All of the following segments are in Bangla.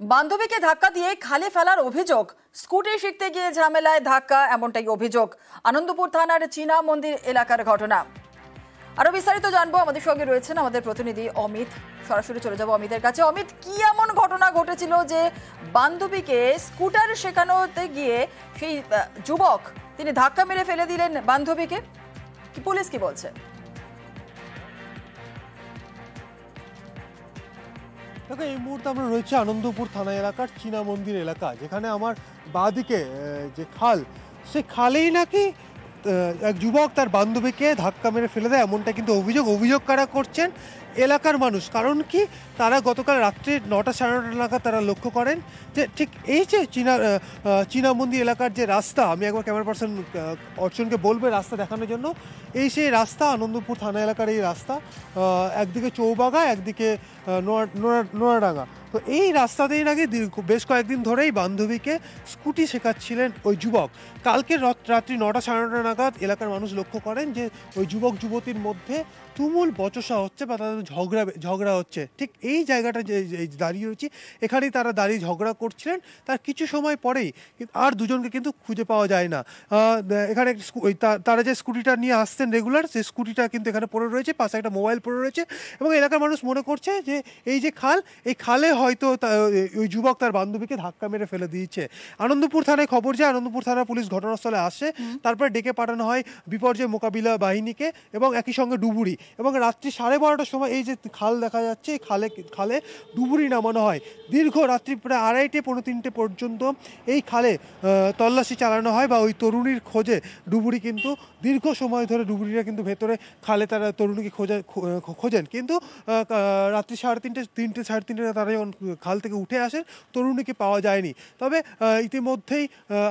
বান্ধবীকে ধাক্কা দিয়ে খালে ফেলার অভিযোগ, স্কুটি শিখতে গিয়ে ঝামেলায় ধাক্কা, এমনটাই অভিযোগ। আনন্দপুর থানার চীনা মন্দির এলাকার ঘটনা। আরো বিস্তারিত জানবো, আমাদের সঙ্গে রয়েছেন আমাদের প্রতিনিধি অমিত। সরাসরি চলে যাবো অমিতের কাছে। অমিত, কি এমন ঘটনা ঘটেছিল যে বান্ধবীকে স্কুটার শেখানোতে গিয়ে সেই যুবক তিনি ধাক্কা মেরে ফেলে দিলেন বান্ধবীকে? পুলিশ কি বলছে? দেখো, এই মুহূর্তে আমরা রয়েছে আনন্দপুর থানা এলাকার চীনা মন্দির এলাকা, যেখানে আমার বাঁদিকে যে খাল, সে খালেই নাকি এক যুবক তার বান্ধবীকে ধাক্কা মেরে ফেলে দেয়, এমনটা কিন্তু অভিযোগ কারা করছেন এলাকার মানুষ। কারণ কি, তারা গতকাল রাত্রে 9টা সাড়ে 9টা নাগাদ তারা লক্ষ্য করেন যে ঠিক এই যে চীনা মন্দির এলাকার যে রাস্তা, আমি একবার ক্যামেরা পার্সন অর্চনকে বলবে রাস্তা দেখানোর জন্য। এই সেই রাস্তা, আনন্দপুর থানা এলাকার এই রাস্তা, একদিকে চৌবাগা, একদিকে নোয়াডাঙ্গা। তো এই রাস্তাতেই নাকি বেশ কয়েকদিন ধরেই বান্ধবীকে স্কুটি শেখাচ্ছিলেন ওই যুবক। কালকে রাত্রি 9টা সাড়ে 9টা নাগাদ এলাকার মানুষ লক্ষ্য করেন যে ওই যুবক যুবতীর মধ্যে তুমুল বচসা হচ্ছে বা তাদের ঝগড়া হচ্ছে। ঠিক এই জায়গাটা যে দাঁড়িয়ে রয়েছে, এখানেই তারা দাঁড়িয়ে ঝগড়া করছিলেন। তার কিছু সময় পরেই আর দুজনকে কিন্তু খুঁজে পাওয়া যায় না। এখানে তারা যে স্কুটিটা নিয়ে আসতেন রেগুলার, সেই স্কুটিটা কিন্তু এখানে পড়ে রয়েছে, পাশে একটা মোবাইল পড়ে রয়েছে। এবং এলাকার মানুষ মনে করছে যে এই যে খাল, এই খালে হয়তো ওই যুবক তার বান্ধবীকে ধাক্কা মেরে ফেলে দিয়েছে। আনন্দপুর থানায় খবর যায়, আনন্দপুর থানার পুলিশ ঘটনাস্থলে আসে। তারপরে ডেকে পাঠানো হয় বিপর্যয় মোকাবিলা বাহিনীকে এবং একই সঙ্গে ডুবুরি। এবং রাত্রি 12:30টার সময় এই যে খাল দেখা যাচ্ছে, এই খালে ডুবুরি নামানো হয়। দীর্ঘ রাত্রি প্রায় 2:30 পৌনে 3টে পর্যন্ত এই খালে তল্লাশি চালানো হয় বা ওই তরুণীর খোঁজে ডুবুরি কিন্তু দীর্ঘ সময় ধরে ডুবুরিরা কিন্তু ভেতরে খালে তারা তরুণীকে খোঁজেন। কিন্তু রাত্রি 3:30 সাড়ে 3টে তারা যখন খাল থেকে উঠে আসেন, তরুণীকে পাওয়া যায়নি। তবে ইতিমধ্যেই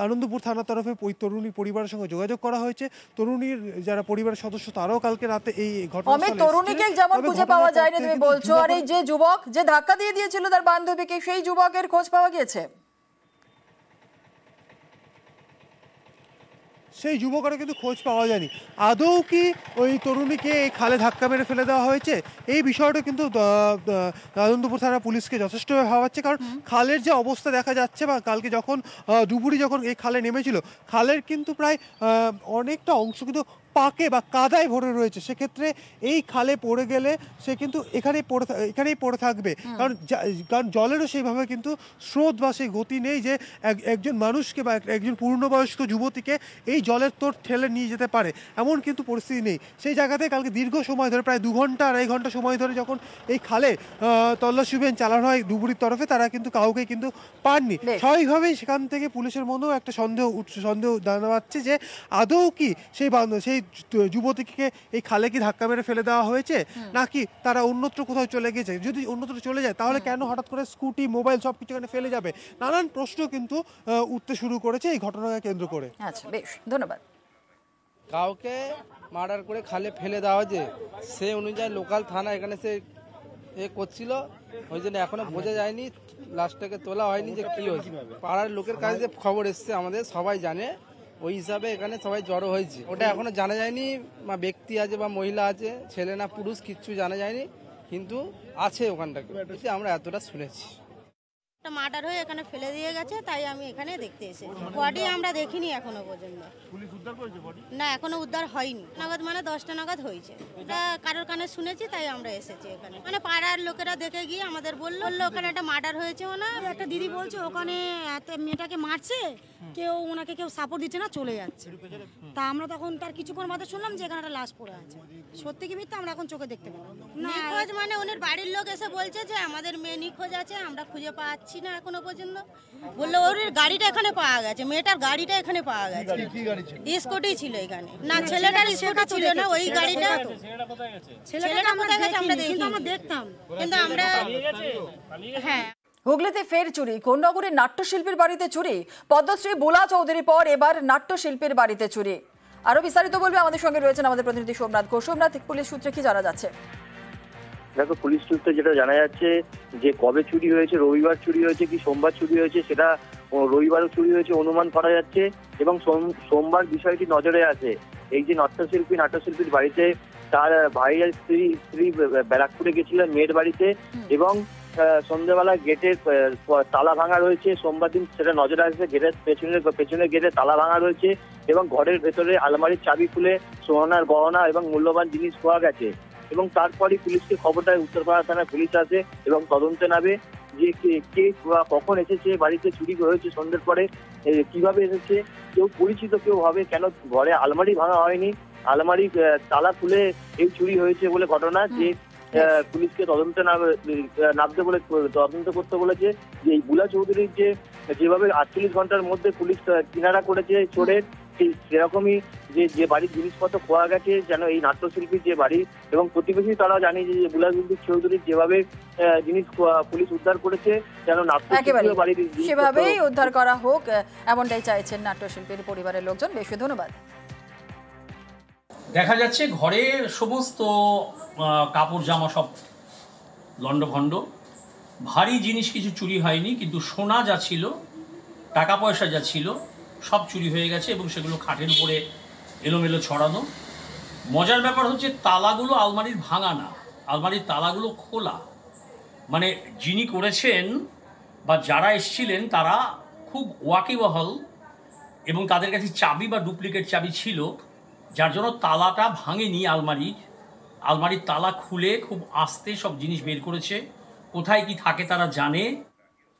আনন্দপুর থানার তরফে ওই তরুণীর পরিবারের সঙ্গে যোগাযোগ করা হয়েছে। তরুণীর যারা পরিবারের সদস্য, তারাও কালকে রাতে এই ঘটনাস্থলে তরুণীকে যেমন খুঁজে পাওয়া যায়নি তুমি বলছো, আর এই যে যুবক যে ধাক্কা দিয়ে দিয়েছিল তার বান্ধবীকে, সেই যুবকের খোঁজ পাওয়া গিয়েছে? সেই যুবকেরও কিন্তু খোঁজ পাওয়া যায়নি। আদৌ কি ওই তরুণীকে এই খালে ধাক্কা মেরে ফেলে দেওয়া হয়েছে, এই বিষয়টা কিন্তু আনন্দপুর থানা পুলিশকে যথেষ্টভাবে ভাবাচ্ছে। কারণ খালের যে অবস্থা দেখা যাচ্ছে, বা কালকে যখন ডুবুরি যখন এই খালে নেমেছিল, খালের কিন্তু প্রায় অনেকটা অংশ কিন্তু পাকে বা কাদায় ভরে রয়েছে। সেক্ষেত্রে এই খালে পড়ে গেলে সে কিন্তু এখানেই পড়ে থাকবে। কারণ জলেরও সেইভাবে কিন্তু স্রোত বা সেই গতি নেই যে একজন মানুষকে বা একজন পূর্ণবয়স্ক যুবতীকে এই জলের তোর ঠেলে নিয়ে যেতে পারে, এমন কিন্তু পরিস্থিতি নেই। সেই জায়গাতে কালকে দীর্ঘ সময় ধরে, প্রায় 2 ঘন্টা 2.5 ঘন্টা সময় ধরে যখন এই খালে তল্লাশি অভিযান চালানো হয় ডুবুরির তরফে, তারা কিন্তু কাউকে কিন্তু পাননি। স্বাভাবিকভাবেই সেখান থেকে পুলিশের মনেও একটা সন্দেহ জানাচ্ছে যে আদৌ কি সেই যুবতীকে এই খালে কি ধাক্কা মেরে ফেলে দেওয়া হয়েছে, নাকি তারা অন্যত্র কোথাও চলে গেছে। যদি অন্যত্র চলে যায়, তাহলে কেন হঠাৎ করে স্কুটি, মোবাইল সবকিছু এখানে ফেলে যাবে? নানান প্রশ্ন কিন্তু উঠতে শুরু করেছে এই ঘটনাকে কেন্দ্র করে। আচ্ছা, বেশ, ধন্যবাদ। কাউকে মার্ডার করে খালে ফেলে দেওয়া হয়েছে, সে অনুযায়ী লোকাল থানা এখানে সে করছিল, ওই জন্য এখনো বোঝা যায়নি, লাশটাকে তোলা হয়নি যে কি হয়েছে। পাড়ার লোকের কাছে যে খবর এসছে আমাদের সবাই জানে, ওই হিসাবে এখানে সবাই জড়ো হয়েছে। ওটা এখনো জানা যায়নি বা ব্যক্তি আছে বা মহিলা আছে, ছেলে না পুরুষ, কিচ্ছু জানা যায়নি, কিন্তু আছে ওখানটাকে, আমরা এতটা শুনেছি। একটা মার্ডার হয়ে এখানে ফেলে দিয়ে গেছে, তাই আমি এখানে দেখতে এসেছি। বডি আমরা দেখিনি এখনো পর্যন্ত। পুলিশ উদ্ধার করেছে বডি? না, এখনো উদ্ধার হয়নি। নাগাদ মানে 10টা নাগাদ হয়েছে, এটা কারোর কানে শুনেছি, তাই আমরা এসেছি এখানে। মানে পাড়ার লোকেরা দেখে গিয়ে আমাদের বললো ওখানে একটা মার্ডার হয়েছে। একটা দিদি বলছে ওখানে মেয়েটাকে মারছে, কেউ সাপোর্ট দিচ্ছে না, চলে যাচ্ছে। তা আমরা তখন তার কিছুক্ষণ বাদে শুনলাম যে এখানে একটা লাশ পড়ে আছে। সত্যি কি মিথ্যা আমরা এখন চোখে দেখতে পেলাম না। নিখোঁজ মানে ওনার বাড়ির লোক এসে বলছে যে আমাদের মেয়ে নিখোঁজ আছে, আমরা খুঁজে পাচ্ছি না এখনো পর্যন্ত। বললো ওর গাড়িটা এখানে পাওয়া গেছে, মেয়েটার গাড়িটা এখানে পাওয়া গেছে। স্কুটি ছিল এখানে, না ছেলেটার স্কুটি ছিল না, ওই গাড়িটা। ছেলেটা কোথায় গেছে আমরা দেখতাম, কিন্তু আমরা হ্যাঁ। হুগলিতে ফের চুরি, কোন্নগরের নাট্যশিল্পীর বাড়িতে চুরি। পদ্মশ্রী বুলা চৌধুরী পর এবার নাট্যশিল্পীর বাড়িতে চুরি। আরো বিস্তারিত বলবে, আমাদের সঙ্গে রয়েছেন আমাদের প্রতিনিধি সোমনাথ ঘোষ। সোমনাথ, পুলিশ সূত্রে কি জানা যাচ্ছে? দেখো, পুলিশ সূত্রে যেটা জানা যাচ্ছে যে কবে চুরি হয়েছে, রবিবার চুরি হয়েছে কি সোমবার চুরি হয়েছে, সেটা রবিবারও চুরি হয়েছে অনুমান করা যাচ্ছে। এবং সোমবার বিষয়টি নজরে আছে। এই যে নাট্যশিল্পীর বাড়িতে তার ভাইয়ের স্ত্রী ব্যারাকপুরে গেছিলেন মেয়ের বাড়িতে, এবং সন্ধ্যেবেলা গেটের তালা ভাঙা রয়েছে। সোমবার দিন সেটা নজরে আসবে, গেটের পেছনে গেটে তালা ভাঙা রয়েছে এবং ঘরের ভেতরে আলমারির চাবি খুলে সোনার গহনা এবং মূল্যবান জিনিস পাওয়া গেছে। এবং তারপরই পুলিশকে খবর দেয়, উত্তরপাড়া থানায় পুলিশ আসে এবং তদন্তে নামে যে কে কখন এসেছে, বাড়িতে চুরি হয়েছে সন্ধ্যের পরে কিভাবে এসেছে, কেউ পরিচিত কেউ হবে, কেন ঘরে আলমারি ভাঙা হয়নি, আলমারি তালা খুলে এই চুরি হয়েছে বলে ঘটনা। যে পুলিশকে নামতে বলে তদন্ত করতে বলেছে। যে এই বুলা চৌধুরীর যেভাবে 48 ঘন্টার মধ্যে পুলিশ কিনারা করেছে চোরের, সেরকমই যে বাড়ির জিনিসপত্র খোয়া গেছে, যেন এই নাট্যশিল্পীর যে বাড়ি এবং প্রতিবেশী তারাও জানি যে বুলা চৌধুরীর যেভাবে জিনিস পুলিশ উদ্ধার করেছে, যেন নাট্যশিল্পীর বাড়ির সেভাবেই উদ্ধার করা হোক, এমনটাই চাইছেন নাট্যশিল্পীর পরিবারের লোকজন। বেশ ধন্যবাদ। দেখা যাচ্ছে ঘরের সমস্ত কাপড় জামা সব লণ্ডভণ্ড, ভারী জিনিস কিছু চুরি হয়নি, কিন্তু সোনা যা ছিল, টাকা পয়সা যা ছিল সব চুরি হয়ে গেছে এবং সেগুলো খাটের উপরে এলোমেলো ছড়ানো। মজার ব্যাপার হচ্ছে তালাগুলো আলমারির ভাঙা না, আলমারির তালাগুলো খোলা। মানে যিনি করেছেন বা যারা এসেছিলেন তারা খুব ওয়াকিবহাল এবং তাদের কাছে চাবি বা ডুপ্লিকেট চাবি ছিল, যার জন্য তালাটা ভাঙেনি। আলমারির তালা খুলে খুব আস্তে সব জিনিস বের করেছে। কোথায় কি থাকে তারা জানে।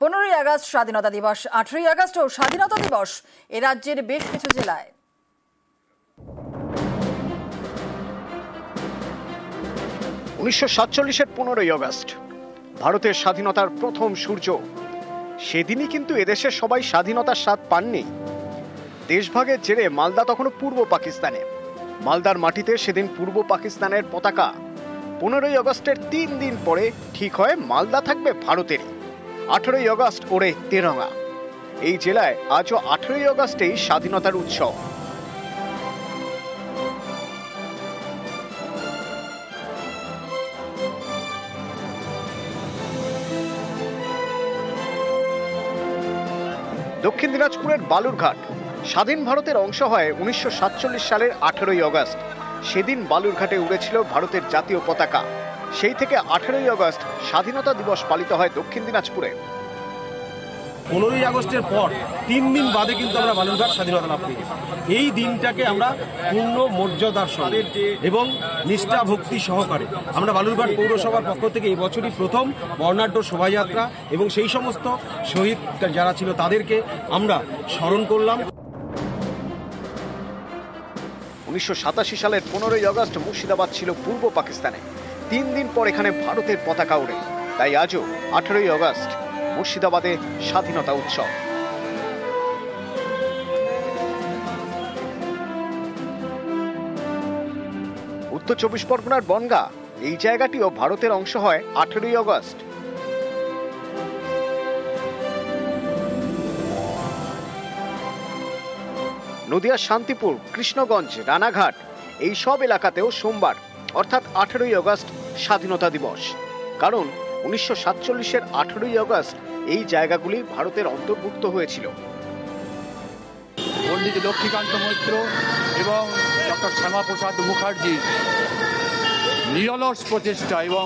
15ই আগস্ট স্বাধীনতা দিবস, 18ই আগস্টও স্বাধীনতা দিবস এ রাজ্যের বেশ কিছু জেলায়। 1947-এর 15ই আগস্ট ভারতের স্বাধীনতার প্রথম সূর্য। সেদিনই কিন্তু এদেশের সবাই স্বাধীনতার স্বাদ পাননি। দেশভাগের জেরে মালদা তখনও পূর্ব পাকিস্তানে। মালদার মাটিতে সেদিন পূর্ব পাকিস্তানের পতাকা। 15ই আগস্টের 3 দিন পরে ঠিক হয় মালদা থাকবে ভারতেরই। 18ই আগস্ট ওড়ে তেরঙ্গা। এই জেলায় আজও 18ই আগস্টেই স্বাধীনতার উৎসব। দক্ষিণ দিনাজপুরের বালুরঘাট স্বাধীন ভারতের অংশ হয় 1947 সালের 18ই আগস্ট। সেদিন বালুরঘাটে উড়েছিল ভারতের জাতীয় পতাকা। সেই থেকে 18ই আগস্ট স্বাধীনতা দিবস পালিত হয় দক্ষিণ দিনাজপুরে। 15ই আগস্টের পর 3 দিন বাদে কিন্তু আমরা বালুরঘাট স্বাধীনতা লাভ করি। এই দিনটাকে আমরা পূর্ণ মর্যাদার সঙ্গে এবং নিষ্ঠা ভক্তি সহকারে আমরা বালুরঘাট পৌরসভার পক্ষ থেকে এই বছরই প্রথম বর্ণাঢ্য শোভাযাত্রা এবং সেই সমস্ত শহীদ যারা ছিল তাদেরকে আমরা স্মরণ করলাম। 1987 সালের 15ই আগস্ট মুর্শিদাবাদ ছিল পূর্ব পাকিস্তানে। 3 দিন পর এখানে ভারতের পতাকা ওড়ে। তাই আজও 18ই আগস্ট মুর্শিদাবাদে স্বাধীনতা উৎসব। উত্তর 24 পরগনার বনগাঁ, এই জায়গাটিও ভারতের অংশ হয় 18ই আগস্ট। নদিয়ার শান্তিপুর, কৃষ্ণগঞ্জ, রানাঘাট এই সব এলাকাতেও সোমবার অর্থাৎ 18ই আগস্ট স্বাধীনতা দিবস। কারণ 1947-এর 18ই আগস্ট এই জায়গাগুলি ভারতের অন্তর্ভুক্ত হয়েছিল। পণ্ডিত লক্ষ্মীকান্ত মৈত্র এবং ডক্টর শ্যামাপ্রসাদ মুখার্জির নিরলস প্রচেষ্টা এবং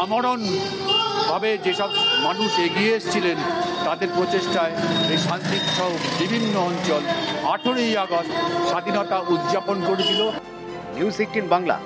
আমরণভাবে যেসব মানুষ এগিয়ে এসেছিলেন তাদের প্রচেষ্টায় এই শান্তির সহ বিভিন্ন অঞ্চল 18ই আগস্ট স্বাধীনতা উদযাপন করেছিল। নিউজ 18 বাংলা।